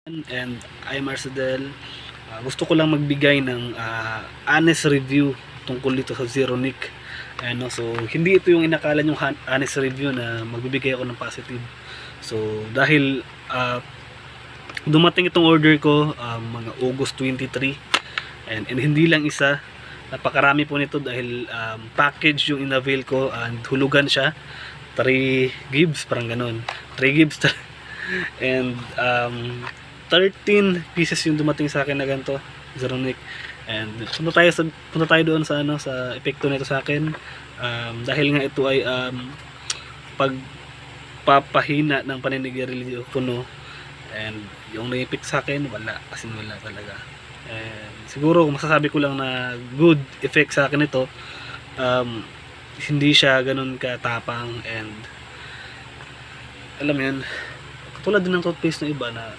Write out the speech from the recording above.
And I'm Marcedel. Gusto ko lang magbigay ng honest review tungkol dito sa Zeronic. Ano, so hindi ito yung inakala yung honest review na magbibigay ako ng positive. So dahil dumating itong order ko mga August 23 and hindi lang isa, napakarami po nito dahil package yung inavail ko and hulugan siya 3 gigs, parang ganun, 3 gigs and 13 pieces yung dumating sa akin na ganito, Zeronic. And punta tayo doon sa sa epekto nito sa akin. Dahil nga ito ay pagpapahina ng paninigarilyo ko, no. And yung na-effect sa akin, wala, kasi wala talaga. And siguro masasabi ko lang na good effect sa akin ito. Hindi siya ganun katapang, and alam mo yun, tulad din ng toothpaste na iba na